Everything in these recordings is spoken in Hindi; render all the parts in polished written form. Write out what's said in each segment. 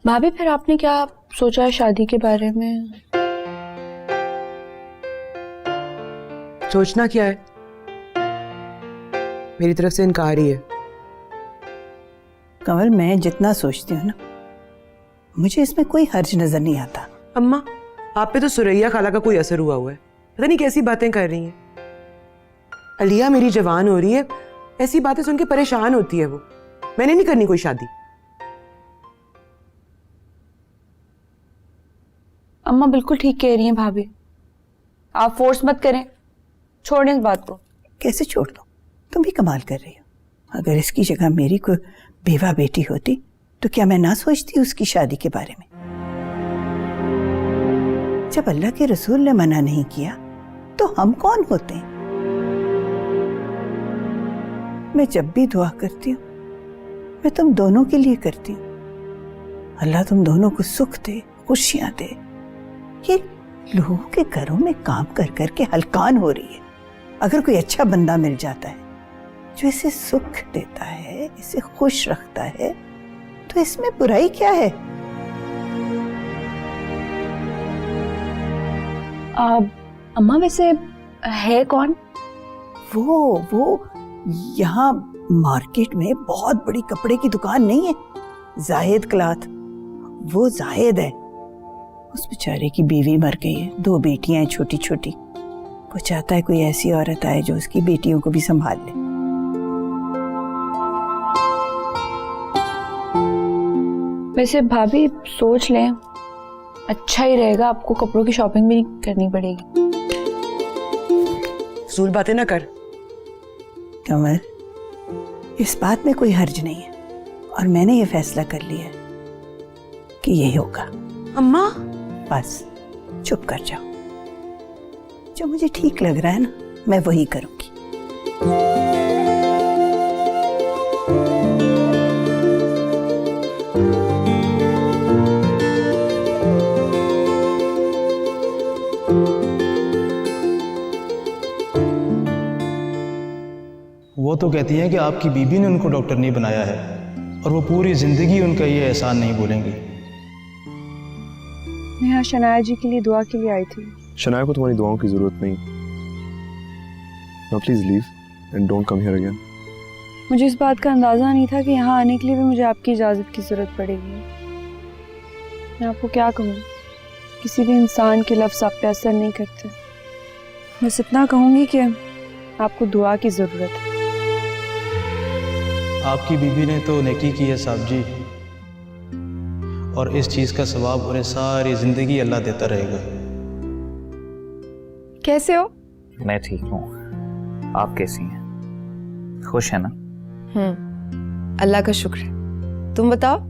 भाभी फिर आपने क्या सोचा है शादी के बारे में? सोचना क्या है, मेरी तरफ से इनकार ही है। कमल, मैं जितना सोचती हूँ ना, मुझे इसमें कोई हर्ज नजर नहीं आता। अम्मा, आप पे तो सुरैया खाला का कोई असर हुआ है। पता नहीं कैसी बातें कर रही हैं। अलिया मेरी जवान हो रही है, ऐसी बातें सुन के परेशान होती है वो। मैंने नहीं करनी कोई शादी। अम्मा बिल्कुल ठीक कह रही हैं भाभी, आप फोर्स मत करें, छोड़ें इस बात को। कैसे छोड़ दो? तुम भी कमाल कर रही हो। अगर इसकी जगह मेरी कोई बेवा बेटी होती तो क्या मैं ना सोचती उसकी शादी के बारे में? जब अल्लाह के रसूल ने मना नहीं किया तो हम कौन होते हैं? मैं जब भी दुआ करती हूँ मैं तुम दोनों के लिए करती हूँ। अल्लाह तुम दोनों को सुख दे, खुशियां दे। ये लोगों के घरों में काम कर करके हलकान हो रही है। अगर कोई अच्छा बंदा मिल जाता है जो इसे सुख देता है, इसे खुश रखता है, तो इसमें बुराई क्या है? अम्मा वैसे है कौन? वो यहाँ मार्केट में बहुत बड़ी कपड़े की दुकान नहीं है, जाहिद क्लॉथ, वो जाहिद है। उस बेचारे की बीवी मर गई है, 2 बेटियां हैं छोटी छोटी। वो चाहता है कोई ऐसी औरत आए जो उसकी बेटियों को भी संभाल ले। वैसे भाभी सोच लें, अच्छा ही रहेगा, आपको कपड़ों की शॉपिंग भी नहीं करनी पड़ेगी। फजूल बातें ना कर। कमल, इस बात में कोई हर्ज नहीं है और मैंने ये फैसला कर लिया है कि यही होगा। अम्मा बस चुप कर जाओ। जो मुझे ठीक लग रहा है ना, मैं वही करूंगी। वो तो कहती हैं कि आपकी बीबी ने उनको डॉक्टर नहीं बनाया है और वो पूरी जिंदगी उनका ये एहसान नहीं भूलेंगी। मैं यहाँ शनाया जी के लिए दुआ के लिए आई थी। शनाया को तुम्हारी दुआओं की जरूरत नहीं। Now please leave and don't come here again. मुझे इस बात का अंदाजा नहीं था कि यहाँ आने के लिए भी मुझे आपकी इजाजत की जरूरत पड़ेगी। मैं आपको क्या कहूँ, किसी भी इंसान के लफ्ज आप पे असर नहीं करते। बस इतना कहूंगी कि आपको दुआ की जरूरत है। आपकी बीबी ने तो नेकी की है साहब जी, और इस चीज का सवाब उन्हें सारी जिंदगी अल्लाह देता रहेगा। कैसे हो? मैं ठीक हूँ, आप कैसी हैं? खुश है ना? अल्लाह का शुक्र है। तुम बताओ,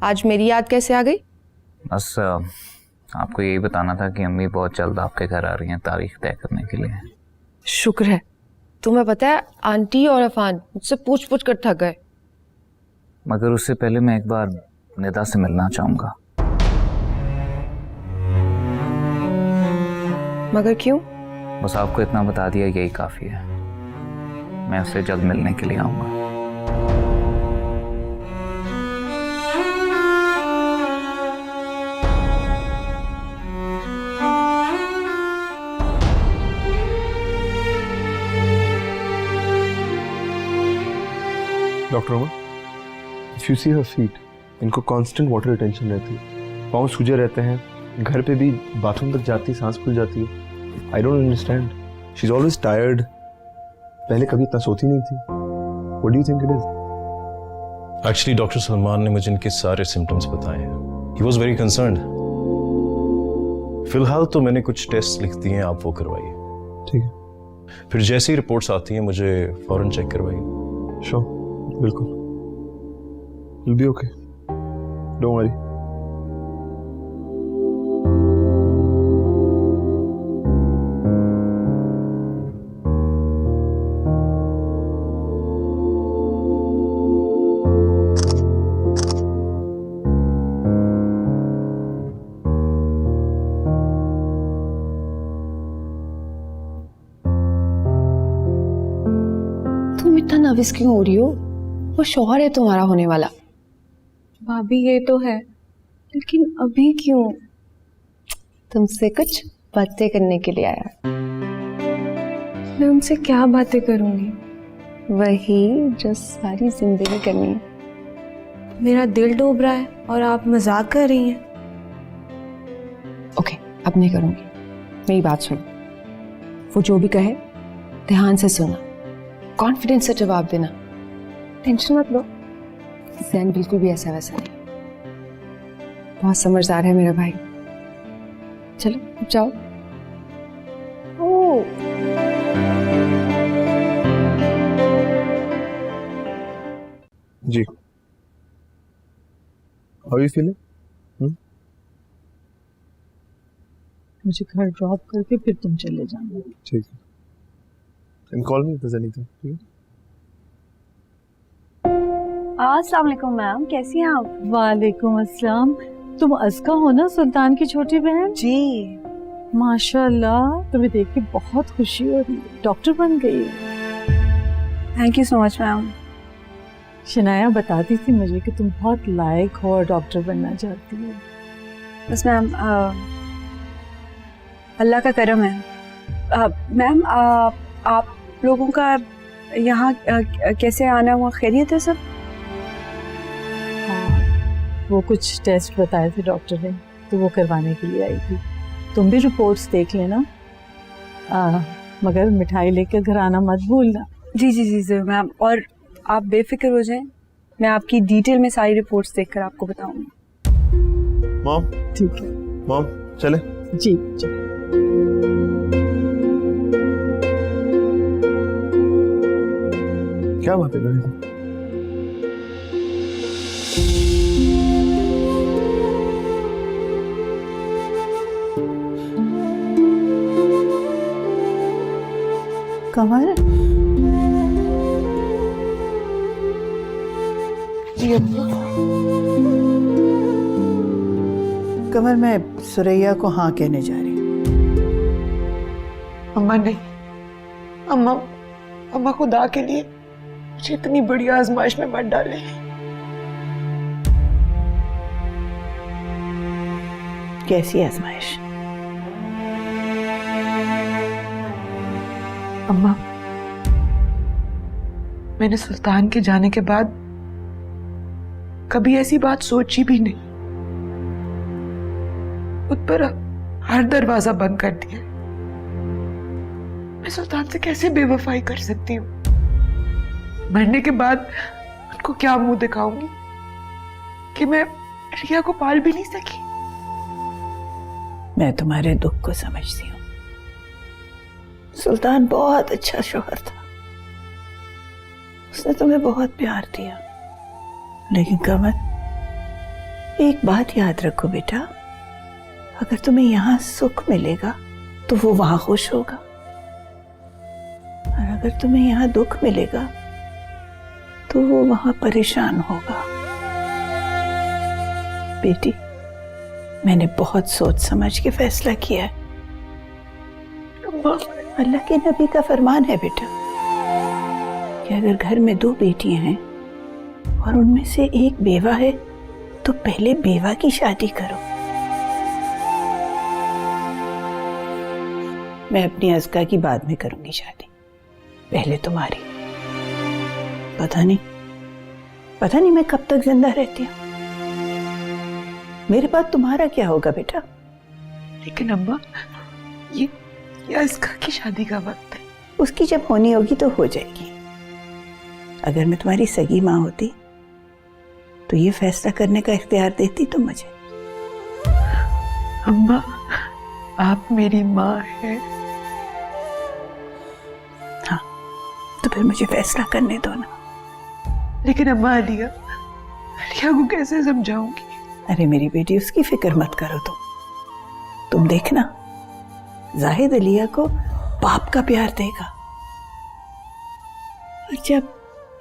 आज मेरी याद कैसे आ गई? बस आपको यही बताना था कि अम्मी बहुत जल्द आपके घर आ रही हैं तारीख तय करने के लिए। शुक्र है। तुम्हें पता है आंटी और अफान मुझसे पूछ पूछ कर थक गए। मगर उससे पहले मैं एक बार निदा से मिलना चाहूंगा। मगर क्यों? बस आपको इतना बता दिया, यही काफी है। मैं उससे जल्द मिलने के लिए आऊंगा। Doctor Aman, if you see her feet, इनको कांस्टेंट वाटर रिटेंशन रहती है। पाँव सूजे रहते हैं, घर पे भी बाथरूम तक जाती, सांस फूल जाती है। I don't understand, she is always tired. पहले कभी इतना सोती नहीं थी। What do you think it is? Actually doctor Salman ने मुझे इनके सारे सिम्टम्स बताए हैं। He was very concerned. फिलहाल तो मैंने कुछ टेस्ट लिख दिए हैं, आप वो करवाइए। ठीक है, फिर जैसी रिपोर्ट्स आती हैं मुझे फौरन चेक करवाइए। श्योर, बिल्कुल। You'll be okay. Don't worry. तुम इतना नर्वस क्यों हो रही हो? वो शौहर है तुम्हारा होने वाला। भाभी ये तो है, लेकिन अभी क्यों? तुमसे कुछ बातें करने के लिए आया। मैं उनसे क्या बातें करूंगी? वही जो सारी जिंदगी करनी है। मेरा दिल डूब रहा है और आप मजाक कर रही हैं। ओके, अब नहीं करूंगी। मेरी बात सुनो, वो जो भी कहे ध्यान से सुना, कॉन्फिडेंस से जवाब देना, टेंशन मत लो। जैन बिल्कुल भी ऐसा वैसा नहीं, बहुत समझदार है मेरा भाई। चलो अब जाओ। ओ जी, हाउ यू फीलिंग? मुझे घर ड्रॉप करके फिर तुम चले जाना। ठीक है, and call me if there is anything. ठीक है, अस्सलाम वालेकुम मैम, कैसी हैं आप? वालेकुम अस्सलाम। तुम अस्का हो ना, सुल्तान की छोटी बहन? जी। माशाल्लाह, तुम्हें देख के बहुत खुशी हो रही है। डॉक्टर बन गई। Thank you so much ma'am. Shanaya बताती थी मुझे कि तुम बहुत लायक हो और डॉक्टर बनना चाहती हो। बस मैम अल्लाह का करम है। मैम आप लोगों का यहाँ कैसे आना हुआ? खैरियत है सब? हाँ, वो कुछ टेस्ट बताए थे डॉक्टर ने, तो वो करवाने के लिए आई थी। तुम भी रिपोर्ट्स देख लेना, मगर मिठाई लेकर घर आना मत भूलना। जी जी जी जी मैम, और आप बेफिक्र हो जाएं, मैं आपकी डिटेल में सारी रिपोर्ट्स देखकर आपको बताऊंगी। मॉम। ठीक है, मॉम चले। जी जी। क्या बात है गणेश? कमल, जी अम्मा। कमल, मैं सुरैया को हाँ कहने जा रही हूँ। अम्मा नहीं, अम्मा अम्मा खुदा के लिए मुझे इतनी बड़ी आजमाइश में मत डाले। कैसी आजमाइश? अम्मा, मैंने सुल्तान के जाने के बाद कभी ऐसी बात सोची भी नहीं। उस पर हर दरवाजा बंद कर दिया। मैं सुल्तान से कैसे बेवफाई कर सकती हूँ? मरने के बाद उनको क्या मुंह दिखाऊंगी कि मैं रिया को पाल भी नहीं सकी? मैं तुम्हारे दुख को समझती हूँ। सुल्तान बहुत अच्छा शौहर था, उसने तुम्हें बहुत प्यार दिया। लेकिन कमल, एक बात याद रखो बेटा, अगर तुम्हें यहाँ सुख मिलेगा तो वो वहां खुश होगा, और अगर तुम्हें यहाँ दुख मिलेगा तो वो वहां परेशान होगा। बेटी, मैंने बहुत सोच समझ के फैसला किया है। अल्लाह के नबी का फरमान है बेटा कि अगर घर में 2 बेटियां हैं और उनमें से एक बेवा है तो पहले बेवा की शादी करो। मैं अपनी अज़का की बाद में करूंगी शादी, पहले तुम्हारी। पता नहीं मैं कब तक जिंदा रहती हूँ। मेरे बाद तुम्हारा क्या होगा बेटा? लेकिन अम्मा, ये अस्का की शादी का वक्त है। उसकी जब होनी होगी तो हो जाएगी। अगर मैं तुम्हारी सगी माँ होती तो ये फैसला करने का इख्तियार देती तुम मुझे। अम्मा, आप मेरी माँ हैं। हाँ, तो फिर मुझे फैसला करने दो ना। लेकिन अम्मा, अलिया को कैसे समझाऊंगी? अरे मेरी बेटी, उसकी फिक्र मत करो तुम देखना, जाहिद अलिया को बाप का प्यार देगा, और जब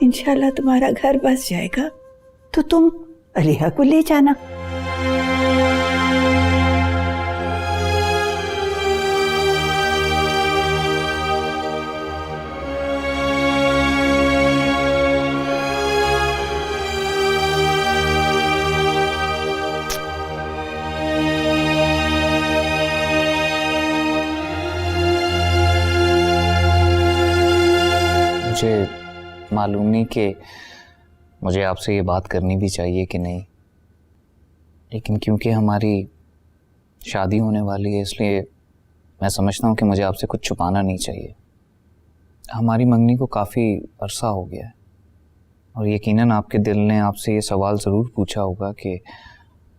इंशाल्लाह तुम्हारा घर बस जाएगा तो तुम अलिया को ले जाना। मालूम नहीं कि मुझे आपसे ये बात करनी भी चाहिए कि नहीं, लेकिन क्योंकि हमारी शादी होने वाली है इसलिए मैं समझता हूँ कि मुझे आपसे कुछ छुपाना नहीं चाहिए। हमारी मंगनी को काफ़ी अरसा हो गया है और यकीनन आपके दिल ने आपसे ये सवाल ज़रूर पूछा होगा कि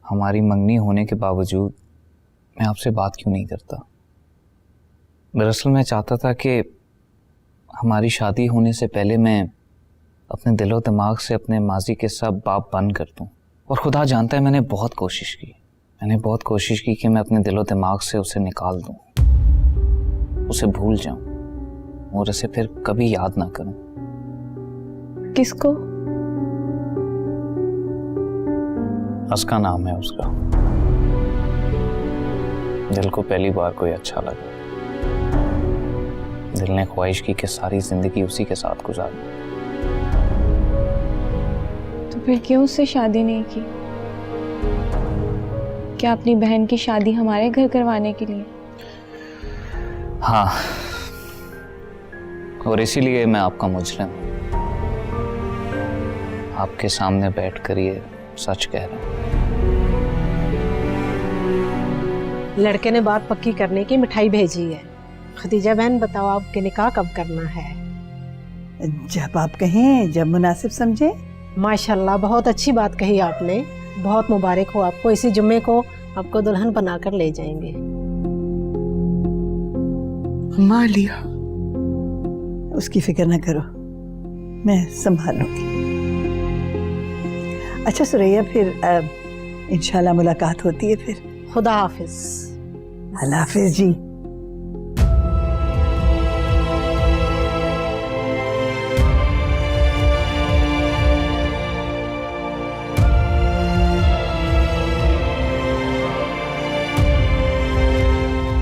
हमारी मंगनी होने के बावजूद मैं आपसे बात क्यों नहीं करता। दरअसल मैं चाहता था कि हमारी शादी होने से पहले मैं अपने दिलो दिमाग से अपने माजी के सब बाप बंद कर दूँ। और खुदा जानता है मैंने बहुत कोशिश की कि मैं अपने दिलो दिमाग से उसे निकाल दूँ, उसे भूल जाऊँ और उसे फिर कभी याद ना करूँ। किसको? उसका नाम है उसका। दिल को पहली बार कोई अच्छा लगा, दिल ने ख्वाहिश की कि सारी जिंदगी उसी के साथ गुजार दूं। तो फिर क्यों उससे शादी नहीं की? क्या अपनी बहन की शादी हमारे घर करवाने के लिए? हाँ, और इसीलिए मैं आपका मुजरिम आपके सामने बैठकर ये सच कह रहा हूँ। लड़के ने बात पक्की करने की मिठाई भेजी है। खदीजा बहन बताओ आपके निकाह कब करना है? जब आप कहें, जब मुनासिब समझे। माशाल्लाह बहुत अच्छी बात कही आपने, बहुत मुबारक हो आपको। इसी जुम्मे को आपको दुल्हन बनाकर ले जाएंगे। अम्मा लिया, उसकी फिक्र न करो, मैं संभालूंगी। अच्छा सुरैया, फिर इंशाल्लाह मुलाकात होती है फिर। खुदा हाफिज। अल्लाह हाफिज जी।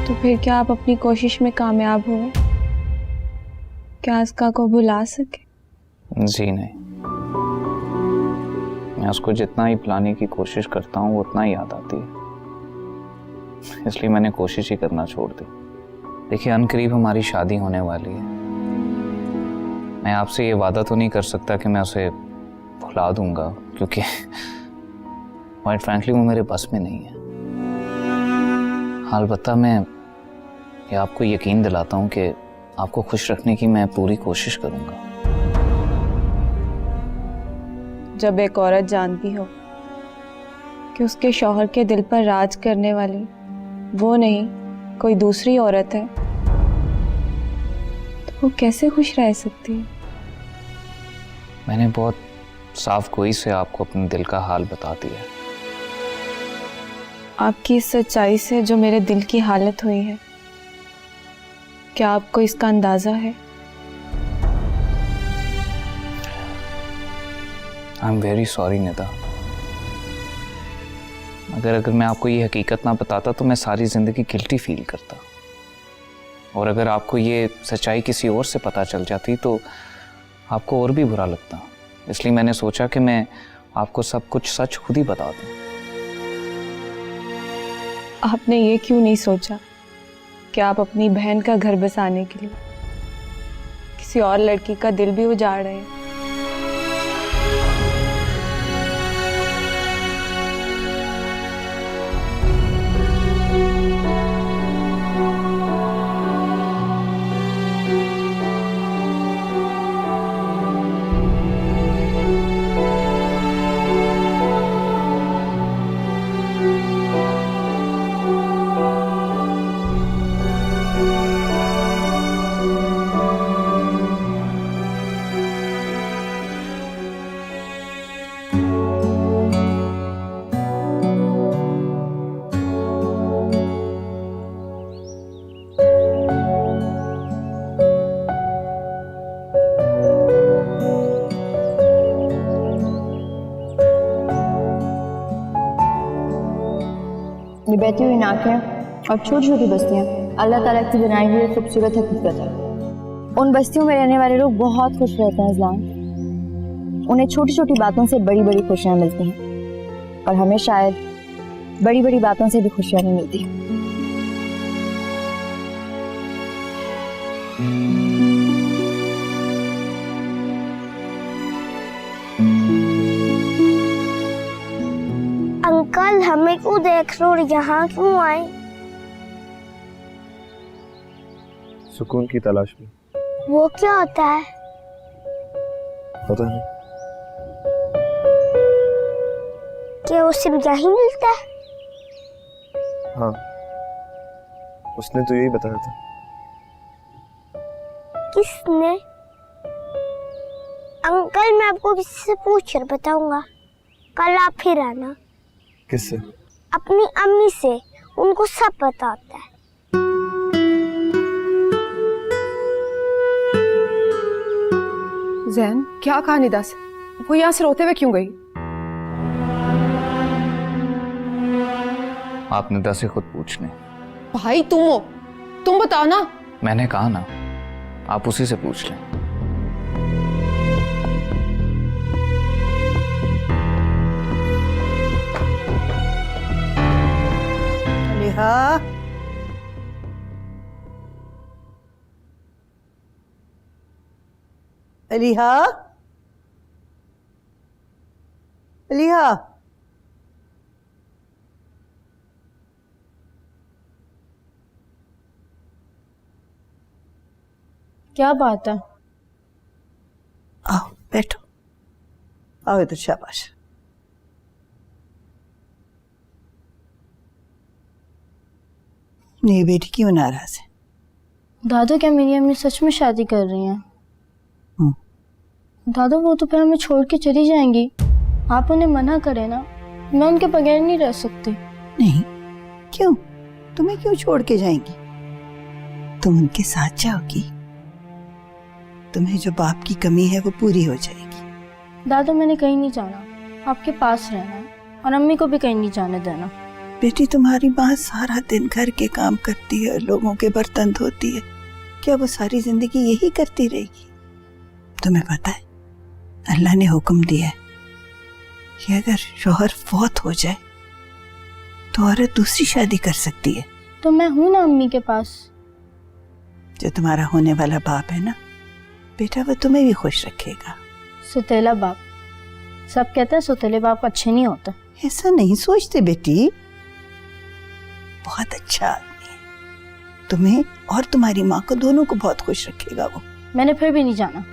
तो फिर क्या आप अपनी कोशिश में कामयाब हो? क्या अस्का को भुला सके? जी नहीं, मैं उसको जितना ही भुलाने की कोशिश करता हूँ उतना ही याद आती है, इसलिए मैंने कोशिश ही करना छोड़ दी। देखिए, अनकरीब हमारी शादी होने वाली है। मैं आपसे ये वादा तो नहीं कर सकता कि मैं उसे भुला दूंगा, क्योंकि क्वाइट फ्रैंकली वो मेरे बस में नहीं है। अलबत्ता मैं ये आपको यकीन दिलाता हूँ कि आपको खुश रखने की मैं पूरी कोशिश करूंगा। जब एक औरत जानती हो कि उसके शौहर के दिल पर राज करने वाली वो नहीं कोई दूसरी औरत है, तो वो कैसे खुश रह सकती है? मैंने बहुत साफ गोई से आपको अपने दिल का हाल बता दिया। आपकी इस सच्चाई से जो मेरे दिल की हालत हुई है, क्या आपको इसका अंदाजा है? I am very sorry Nida. अगर मैं आपको ये हकीकत ना बताता तो मैं सारी ज़िंदगी गिल्टी फील करता, और अगर आपको ये सच्चाई किसी और से पता चल जाती तो आपको और भी बुरा लगता। इसलिए मैंने सोचा कि मैं आपको सब कुछ सच खुद ही बता दूं। आपने ये क्यों नहीं सोचा कि आप अपनी बहन का घर बसाने के लिए किसी और लड़की का दिल भी उजाड़ रहे हैं? ये बहती हुई नाकें और छोटी छोटी बस्तियाँ अल्लाह ताला की बनाई हुई खूबसूरत हकीकत है। उन बस्तियों में रहने वाले लोग बहुत खुश रहते हैं इस्लाम। उन्हें छोटी छोटी बातों से बड़ी बड़ी खुशियाँ मिलती हैं, और हमें शायद बड़ी बड़ी बातों से भी खुशियाँ नहीं मिलती। हमें क्यों देख रहे हो और यहाँ क्यों आए? सुकून की तलाश में। वो क्या होता है? पता नहीं। क्या वो सिर्फ यहीं मिलता है? हाँ, उसने तो यही बताया था। किसने? अंकल, मैं आपको किसी से पूछ कर बताऊंगा। कल आप फिर आना। किससे? अपनी अम्मी से, उनको सब पता होता है। जैन, क्या कहा निदा से? वो यहाँ से रोते हुए क्यों गई? आप निदा से खुद पूछ लें। भाई तुम हो, तुम बताओ ना। मैंने कहा ना, आप उसी से पूछ लें। अलीहा, अलीहा, अलीहा। क्या बात है? आओ बैठो, आओ इधर, शाबाश। मेरी बेटी क्यों नाराज है? दादू, क्या मेरी अम्मी सच में शादी कर रही हैं? दादू, वो तो फिर हमें छोड़ के चली जाएंगी। आप उन्हें मना करें ना, मैं उनके बगैर नहीं रह सकती। नहीं, क्यों? तुम्हें क्यों छोड़ के जाएंगी? तुम उनके साथ जाओगी, तुम्हें जो बाप की कमी है वो पूरी हो जाएगी। दादू, मैंने कहीं नहीं जाना, आपके पास रहना है, और अम्मी को भी कहीं नहीं जाने देना। बेटी, तुम्हारी माँ सारा दिन घर के काम करती है, लोगों के बर्तन धोती है। क्या वो सारी जिंदगी यही करती रहेगी? तुम्हें पता है, अल्लाह ने हुक्म दिया है कि अगर शौहर फौत हो जाए तो औरत दूसरी शादी कर सकती है। तो मैं हूं ना अम्मी के पास। जो तुम्हारा होने वाला बाप है ना बेटा, वो तुम्हें भी खुश रखेगा। सुतेला बाप, सब कहते हैं सुतेले बाप अच्छे नहीं होते। ऐसा नहीं सोचते बेटी, बहुत अच्छा आदमी है। तुम्हें और तुम्हारी माँ को, दोनों को बहुत खुश रखेगा वो। मैंने फिर भी नहीं जाना।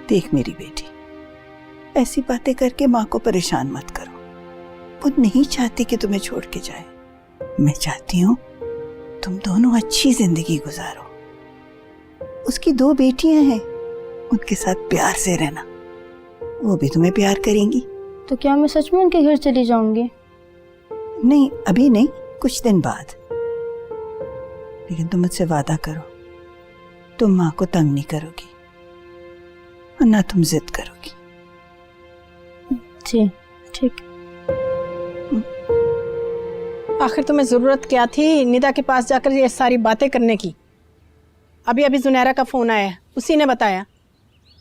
देख मेरी बेटी, ऐसी बातें करके माँ को परेशान मत करो। वो नहीं चाहती कि तुम्हें छोड़ के जाए। मैं चाहती हूँ तुम दोनों अच्छी जिंदगी गुजारो। उसकी 2 बेटियां हैं, उनके साथ प्यार से रहना, वो भी तुम्हें प्यार करेंगी। तो क्या मैं सच में उनके घर चली जाऊंगी? नहीं, अभी नहीं, कुछ दिन बाद। लेकिन तुम मुझसे वादा करो, तुम माँ को तंग नहीं करोगी, वरना तुम जिद करोगी। जी ठीक। आखिर तुम्हें जरूरत क्या थी निदा के पास जाकर ये सारी बातें करने की? अभी अभी जुनैरा का फोन आया, उसी ने बताया।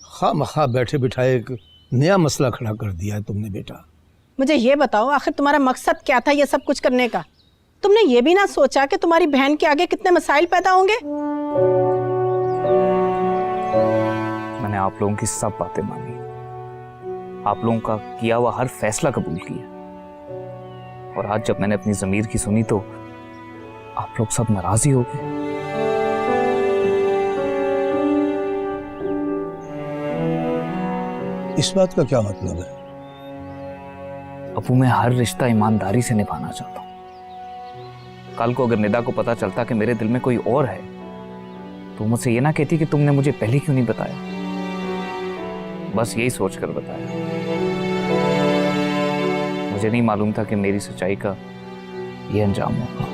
खामखा बैठे बिठाए एक नया मसला खड़ा कर दिया है तुमने बेटा। मुझे ये बताओ, आखिर तुम्हारा मकसद क्या था ये सब कुछ करने का? तुमने ये भी ना सोचा कि तुम्हारी बहन के आगे कितने मसाइल पैदा होंगे? मैंने आप लोगों की सब बातें मानी, आप लोगों का किया हुआ हर फैसला कबूल किया, और आज जब मैंने अपनी ज़मीर की सुनी तो आप लोग सब नाराज ही हो गए। इस बात का क्या मतलब है? अबू, मैं हर रिश्ता ईमानदारी से निभाना चाहता हूं। कल को अगर निदा को पता चलता कि मेरे दिल में कोई और है तो मुझसे ये ना कहती कि तुमने मुझे पहले क्यों नहीं बताया। बस यही सोचकर बताया। मुझे नहीं मालूम था कि मेरी सच्चाई का ये अंजाम होगा।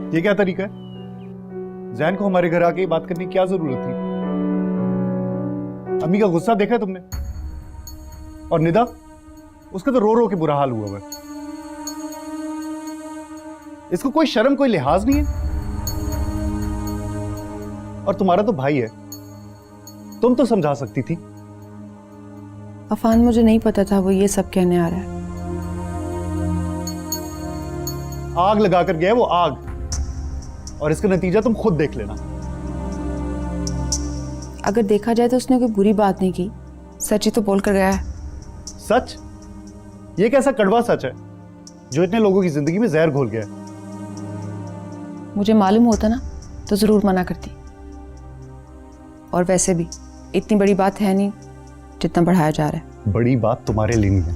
ये क्या तरीका है? जैन को हमारे घर आके बात करने की क्या जरूरत थी? अम्मी का गुस्सा देखा है तुमने? और निदा, उसका तो रो रो के बुरा हाल हुआ है। इसको कोई शर्म, कोई लिहाज नहीं है। और तुम्हारा तो भाई है, तुम तो समझा सकती थी। अफान, मुझे नहीं पता था वो ये सब कहने आ रहा है। आग लगा कर गया है वो, आग। और इसका नतीजा तुम खुद देख लेना। अगर देखा जाए तो उसने कोई बुरी बात नहीं की, सच ही तो बोल कर गया है। सच? ये कैसा कड़वा सच है जो इतने लोगों की जिंदगी में जहर घोल गया है? मुझे मालूम होता ना तो जरूर मना करती। और वैसे भी इतनी बड़ी बात है नहीं जितना बढ़ाया जा रहा है। बड़ी बात तुम्हारे लिए नहीं है,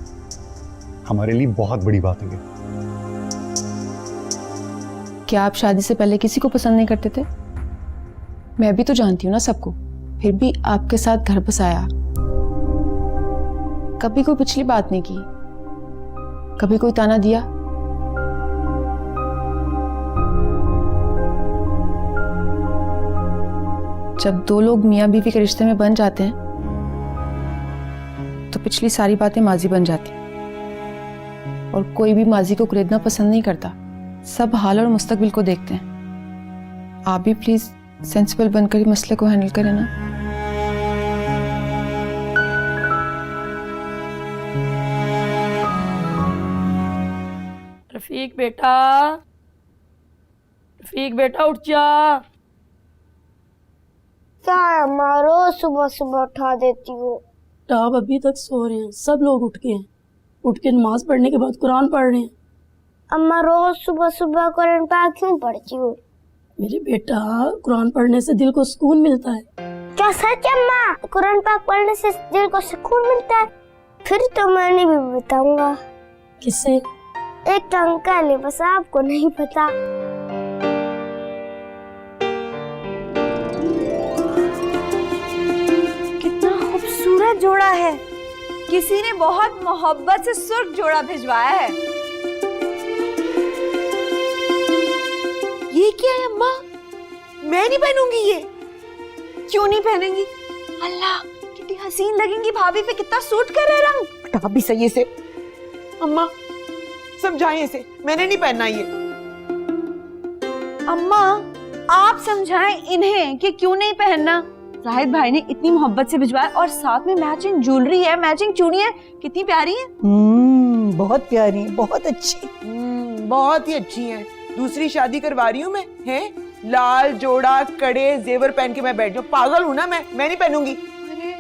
हमारे लिए बहुत बड़ी बात है ये। क्या आप शादी से पहले किसी को पसंद नहीं करते थे? मैं भी तो जानती हूँ ना सबको, फिर भी आपके साथ घर बसाया। कभी कोई पिछली बात नहीं की, कभी कोई ताना दिया? जब दो लोग मियां बीवी के रिश्ते में बन जाते हैं तो पिछली सारी बातें माजी बन जाती, और कोई भी माजी को कुरेदना पसंद नहीं करता, सब हाल और मुस्तकबिल को देखते हैं। आप भी प्लीज सेंसिबल बनकर ही मसले को हैंडल करें ना। रफीक बेटा, रफीक बेटा उठ जा। क्या अम्मा रोज सुबह सुबह उठा देती हो? आप अभी तक सो रहे हैं, सब लोग उठ गए हैं। उठ के नमाज पढ़ने के बाद कुरान पढ़ रहे हैं। अम्मा रोज सुबह सुबह कुरान पाक क्यों पढ़ती हो? मेरे बेटा, कुरान पढ़ने से दिल को सुकून मिलता है। क्या सच अम्मा? कुरान पाक पढ़ने से दिल को सुकून मिलता है? फिर तो मैंने भी बताऊंगा। किससे? एक तो अंकल है, बस आपको नहीं पता। कितना खूबसूरत जोड़ा है, किसी ने बहुत मोहब्बत से सुर्ख जोड़ा भिजवाया है। ये क्या है अम्मा? मैं नहीं पहनूंगी ये। क्यों नहीं पहनेंगी? अल्लाह कितनी हसीन लगेंगी, भाभी पे कितना सूट कर रहा है रंग। आप भी सही से अम्मा समझाएं इसे, मैंने नहीं पहनना ये। अम्मा आप समझाएं इन्हें कि क्यों नहीं पहनना। जाहिद भाई ने इतनी मोहब्बत से भिजवाया, और साथ में मैचिंग ज्वेलरी है, मैचिंग चूड़ी है, कितनी प्यारी है। बहुत प्यारी, बहुत अच्छी। बहुत ही अच्छी है। दूसरी शादी करवा रही हूँ मैं, है लाल जोड़ा कड़े जेवर पहन के मैं बैठ जाऊँ? पागल हूँ ना मैं नहीं पहनूंगी। अरे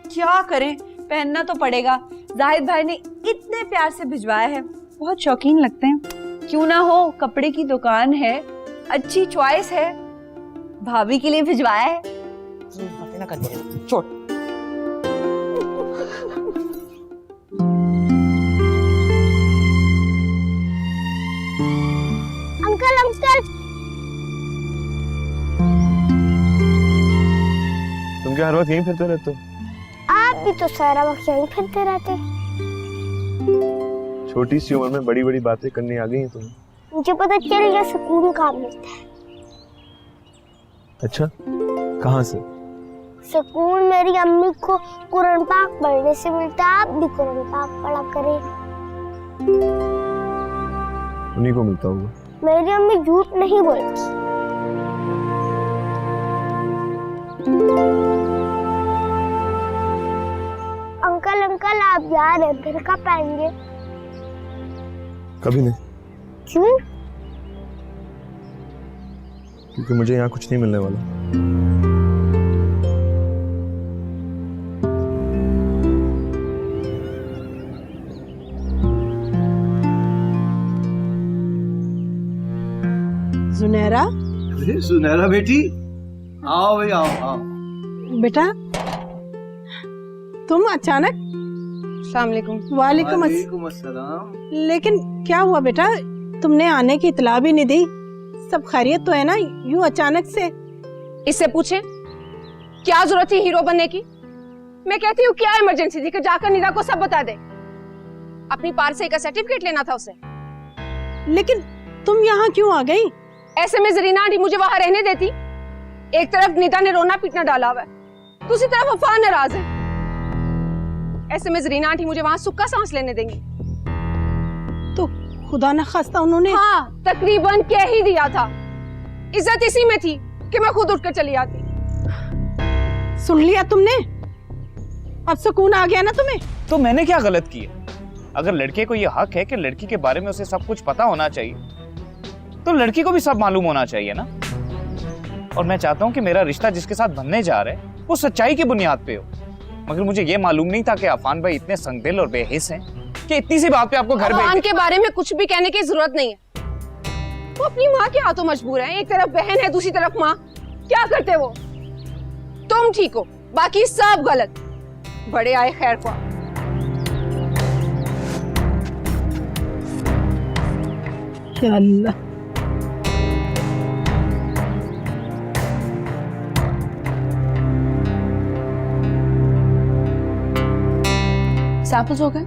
क्या करें, पहनना तो पड़ेगा। जाहिद भाई ने इतने प्यार से भिजवाया है, बहुत शौकीन लगते हैं। क्यों ना हो, कपड़े की दुकान है, अच्छी चॉइस है, भाभी के लिए भिजवाया है। बातें ना कर, छोड़। अंकल अंकल, तुम क्या हर वक्त यहीं फिरते रहते हो? आप भी तो सारा वक्त यहीं फिरते रहते। छोटी सी उम्र में बड़ी बड़ी बातें करनी आ गई हैं तुम्हें। मुझे पता चल गया सुकून कहाँ मिलता है। अच्छा, कहाँ से? सुकून मेरी अम्मी को कुरान पाक पढ़ने से मिलता है। आप भी कुरान पाक पढ़ा करें। उन्हीं को मिलता होगा। मेरी अम्मी झूठ नहीं बोलती। अंकल अंकल, आप जा रहे हैं, फिर कब आएंगे? कभी नहीं। क्यों? क्योंकि मुझे यहाँ कुछ नहीं मिलने वाला। जुनैरा, अरे सुनैरा बेटी, आओ भाई आओ आओ। बेटा तुम अचानक? अस्सलाम वालेकुम। वालेकुम अस्सलाम। लेकिन क्या हुआ बेटा, तुमने आने की इतला भी नहीं दी? सब खैरियत तो है ना? यूं अचानक से? इससे पूछे क्या जरूरत थी हीरो बनने की? मैं कहती हूँ क्या इमरजेंसी थी कि जाकर निदा को सब बता दे। अपनी पारसे का सर्टिफिकेट लेना था उसे। लेकिन तुम यहाँ क्यों आ गई? ऐसे में जरीना आंटी मुझे वहां रहने देती? एक तरफ निदा ने रोना पीटना डाला हुआ है, दूसरी तरफ वफा नाराज है। ऐसे में जरीना आंटी मुझे वहां सुक्का सांस लेने देंगी? तो खुदा न खास्ता उन्होंने? हाँ, तकरीबन कह ही दिया था। इज्जत इसी में थी कि मैं खुद उठकर चली आती। सुन लिया तुमने? अब सुकून आ गया ना तुम्हें? तो मैंने क्या गलत किया? अगर लड़के को ये हक है कि लड़की के बारे में उसे सब कुछ पता होना चाहिए, तो लड़की को भी सब मालूम होना चाहिए ना। और मैं चाहता हूँ कि मेरा रिश्ता जिसके साथ बनने जा रहा है वो सच्चाई की बुनियाद पे हो। मगर मुझे ये मालूम नहीं था कि अफान भाई इतने संगदिल और बेहिस हैं कि इतनी सी बात पे आपको घर अफान के बारे में कुछ भी कहने की जरूरत नहीं है। वो अपनी माँ के हाथों मजबूर है। एक तरफ बहन है, दूसरी तरफ माँ। क्या करते वो? तुम ठीक हो, बाकी सब गलत। बड़े आए खैर को। या अल्लाह, सैंपल्स हो गए?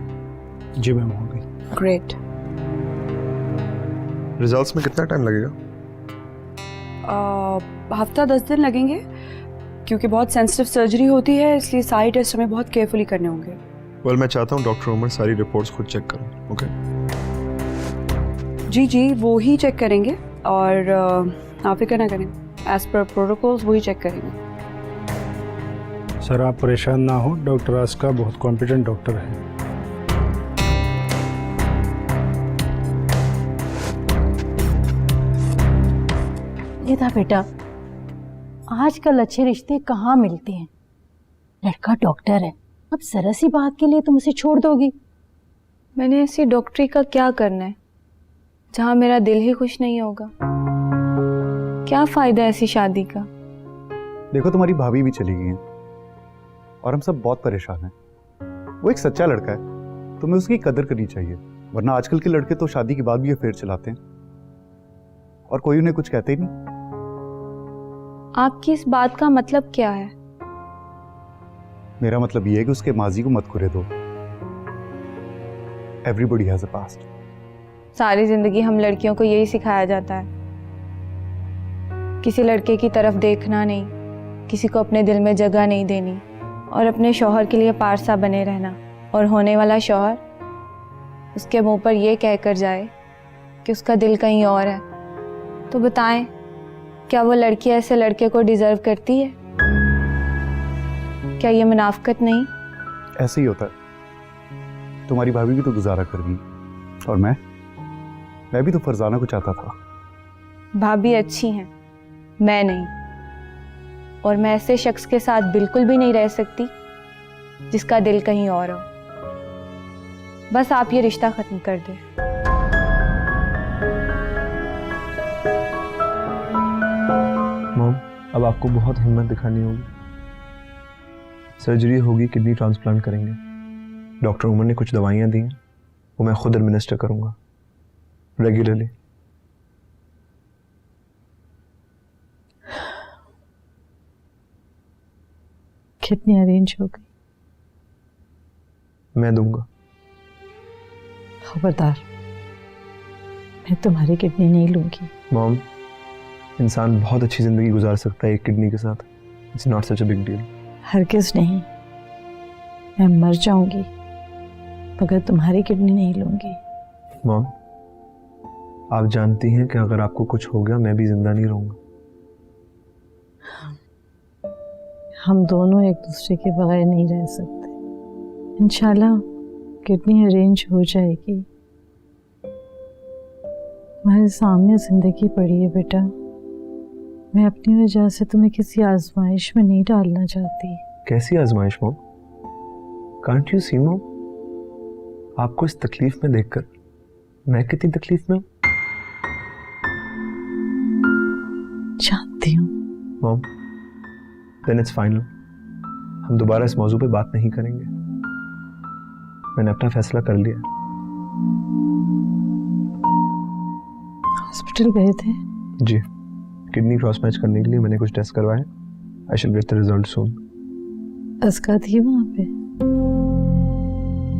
जी मैम, हो गई। ग्रेट। रिजल्ट्स में कितना टाइम लगेगा? हफ्ता 10 दिन लगेंगे, क्योंकि बहुत सेंसिटिव सर्जरी होती है, इसलिए सारे टेस्ट हमें बहुत केयरफुली करने होंगे। वेल, मैं चाहता हूँ डॉक्टर उमर सारी रिपोर्ट्स खुद चेक करें। ओके? जी जी, वो ही चेक करेंगे और आप फिक्र ना करें, एज पर प्रोटोकॉल्स वही चेक करेंगे। सर आप परेशान ना हो, डॉक्टर आस्का बहुत कॉम्पिटेंट डॉक्टर है। ये था बेटा, आजकल अच्छे रिश्ते कहाँ मिलते हैं। लड़का डॉक्टर है, अब जरा सी बात के लिए तुम उसे छोड़ दोगी? मैंने ऐसी डॉक्टरी का क्या करना है जहाँ मेरा दिल ही खुश नहीं होगा? क्या फायदा ऐसी शादी का? देखो तुम्हारी भाभी भी चली गई है और हम सब बहुत परेशान हैं। वो एक सच्चा लड़का है, तुम्हें उसकी कदर करनी चाहिए, वरना आजकल के लड़के तो शादी के बाद भी अफेयर चलाते हैं और कोई उन्हें कुछ कहते ही नहीं। आपकी इस बात का मतलब क्या है? मेरा मतलब ये है कि उसके माजी को मत कुरे दो। Everybody has a past. सारी जिंदगी हम लड़कियों को यही सिखाया जाता है, किसी लड़के की तरफ देखना नहीं, किसी को अपने दिल में जगह नहीं देनी और अपने शौहर के लिए पारसा बने रहना। और होने वाला शौहर उसके मुंह पर यह कहकर जाए कि उसका दिल कहीं और है, तो बताएं, क्या वो लड़की ऐसे लड़के को डिजर्व करती है? क्या ये मुनाफकत नहीं? ऐसे ही होता है। तुम्हारी भाभी भी तो गुजारा कर गई और मैं भी तो फरजाना को चाहता था। भाभी अच्छी हैं, मैं नहीं। और मैं ऐसे शख्स के साथ बिल्कुल भी नहीं रह सकती जिसका दिल कहीं और हो। बस आप ये रिश्ता खत्म कर दें। मॉम, अब आपको बहुत हिम्मत दिखानी होगी। सर्जरी होगी, किडनी ट्रांसप्लांट करेंगे। डॉक्टर उमर ने कुछ दवाइयाँ दी हैं, वो मैं खुद एडमिनिस्टर करूँगा रेगुलरली। किडनी अरेंज हो गई? मैं दूंगा। खबरदार, मैं तुम्हारी किडनी नहीं लूंगी। मॉम, इंसान बहुत अच्छी जिंदगी गुजार सकता है एक किडनी के साथ। It's not such a big deal. हरगिज नहीं, मैं मर जाऊंगी मगर तुम्हारी किडनी नहीं लूंगी। मॉम, आप जानती हैं कि अगर आपको कुछ हो गया मैं भी जिंदा नहीं रहूंगा। हम दोनों एक दूसरे के बगैर नहीं रह सकते। इंशाल्लाह किडनी अरेंज हो जाएगी। तुम्हारे सामने जिंदगी पड़ी है बेटा, मैं अपनी वजह से तुम्हें किसी आजमाइश में नहीं डालना चाहती। कैसी आजमाइश mom? Can't you see mom, आपको इस तकलीफ में देखकर मैं कितनी तकलीफ में हूं। जानती हूँ मॉम, देन इट्स फाइनल। हम दोबारा इस मौजू पे बात नहीं करेंगे। मैंने अपना फैसला कर लिया। हॉस्पिटल गए थे? जी, किडनी क्रॉस मैच करने के लिए मैंने कुछ टेस्ट करवाए। आई शैल गेट द रिजल्ट सून। अस्का थी वहां पे?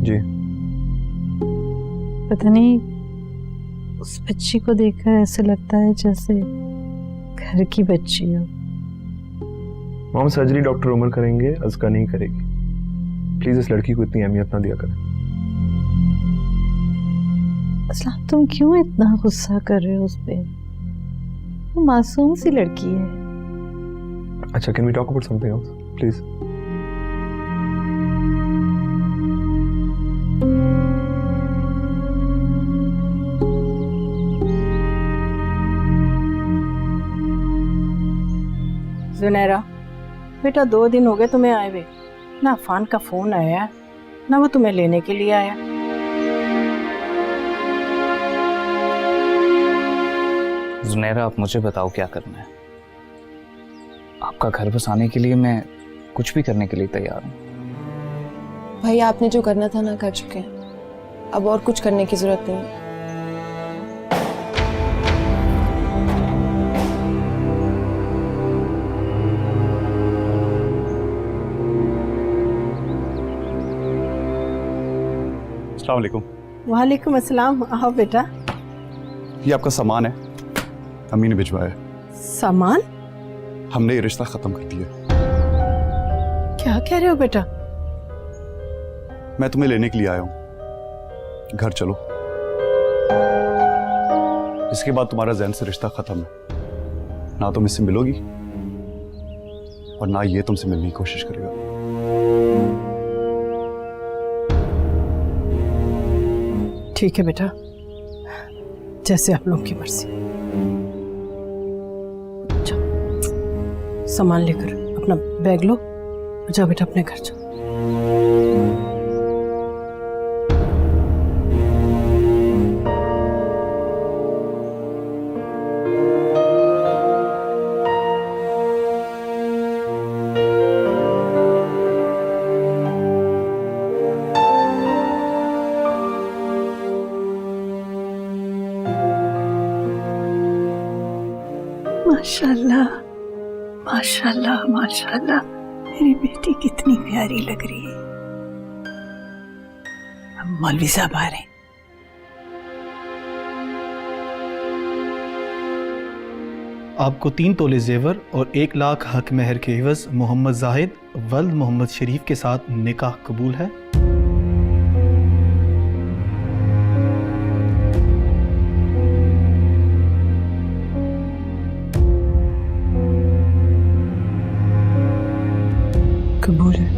जी। पता नहीं, उस बच्ची को देखकर ऐसे लगता है जैसे घर की बच्ची हो। मॉम, सर्जरी डॉक्टर उमर करेंगे, अस्का नहीं करेगी। प्लीज इस लड़की को इतनी अहमियत ना दिया करें। असलाम, तुम क्यों इतना गुस्सा कर रहे हो उस पे? वो मासूम सी लड़की है। अच्छा, can we talk about something else please? Junaira बेटा 2 दिन हो गए तुम्हें आए हुए, ना अफान का फोन आया है ना वो तुम्हें लेने के लिए आया। जुनैरा आप मुझे बताओ क्या करना है। आपका घर बसाने के लिए मैं कुछ भी करने के लिए तैयार हूँ। भाई आपने जो करना था ना कर चुके हैं, अब और कुछ करने की जरूरत नहीं है। अस्सलाम वालेकुम। वालेकुम अस्सलाम। आओ बेटा। ये आपका सामान है, अम्मी ने भिजवाया है। सामान? हमने ये रिश्ता खत्म कर दिया। क्या कह रहे हो बेटा? मैं तुम्हें लेने के लिए आया हूँ, घर चलो। इसके बाद तुम्हारा जैन से रिश्ता खत्म है। ना तुम इससे मिलोगी और ना ये तुमसे मिलने की कोशिश करेगा। ठीक है बेटा, जैसे आप लोग की मर्जी। जाओ सामान लेकर अपना बैग लो, जाओ बेटा अपने घर जाओ। माशाल्लाह माशाल्लाह माशाल्लाह, मेरी बेटी कितनी प्यारी लग रही है। अब मौलवी साहब आ रहे हैं। आपको 3 तोले जेवर और 1 लाख हक महर के एवज मोहम्मद जाहिद वल्द मोहम्मद शरीफ के साथ निकाह कबूल है। कबूल है।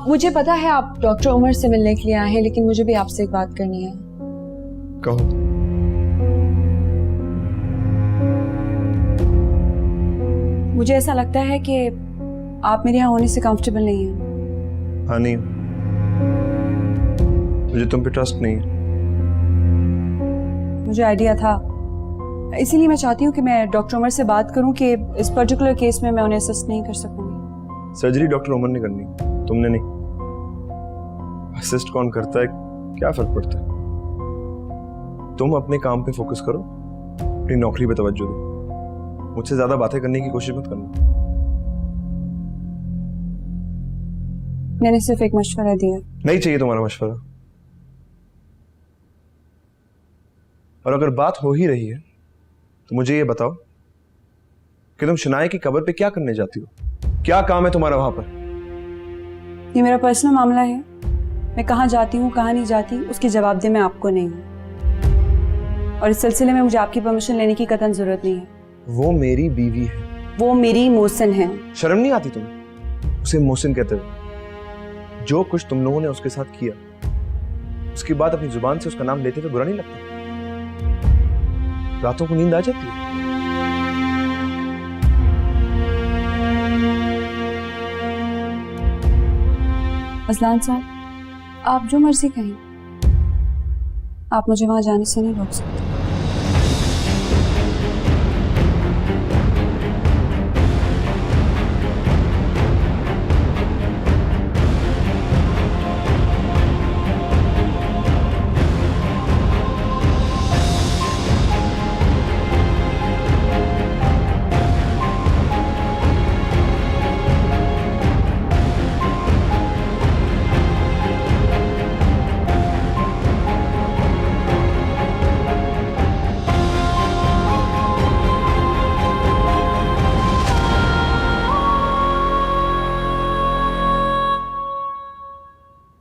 मुझे पता है आप डॉक्टर उमर से मिलने के लिए आए हैं, लेकिन मुझे भी आपसे एक बात करनी है। कहो। मुझे ऐसा लगता है कि आप मेरे यहाँ होने से कंफर्टेबल नहीं हैं। हाँ नहीं, मुझे तुम पे ट्रस्ट नहीं है। मुझे आइडिया था, इसीलिए मैं चाहती हूँ कि मैं डॉक्टर उमर से बात करूँ कि इस पर्टिकुलर केस में मैं उन्हें असिस्ट नहीं कर सकूंगी। सर्जरी डॉक्टर उमर ने करनी, तुमने नहीं। असिस्ट कौन करता है, क्या फर्क पड़ता है। तुम अपने काम पे फोकस करो, अपनी नौकरी पे तवज्जो दो। मुझसे ज्यादा बातें करने की कोशिश मत करना। मैंने सिर्फ एक मशवरा दिया। नहीं चाहिए तुम्हारा मशवरा। और अगर बात हो ही रही है तो मुझे ये बताओ कि तुम शनाया की कब्र पे क्या करने जाती हो? क्या काम है तुम्हारा वहां पर? ये मेरा पर्सनल मामला है। मैं कहाँ जाती हूँ कहाँ नहीं जाती उसकी जवाबदेह मैं आपको नहीं हूँ, और इस सिलसिले में मुझे आपकी परमिशन लेने की कतई जरूरत नहीं है। वो मेरी बीवी है। वो मेरी मोहसिन है। शर्म नहीं आती तुम्हें? उसे मोहसिन कहते हो। जो कुछ तुम लोगों ने उसके साथ किया, उसके बाद अपनी जुबान से उसका नाम लेते हुए बुरा नहीं लगता? रातों को नींद आ जाती है? अजलान साहब, आप जो मर्जी कहें, आप मुझे वहां जाने से नहीं रोक सकते।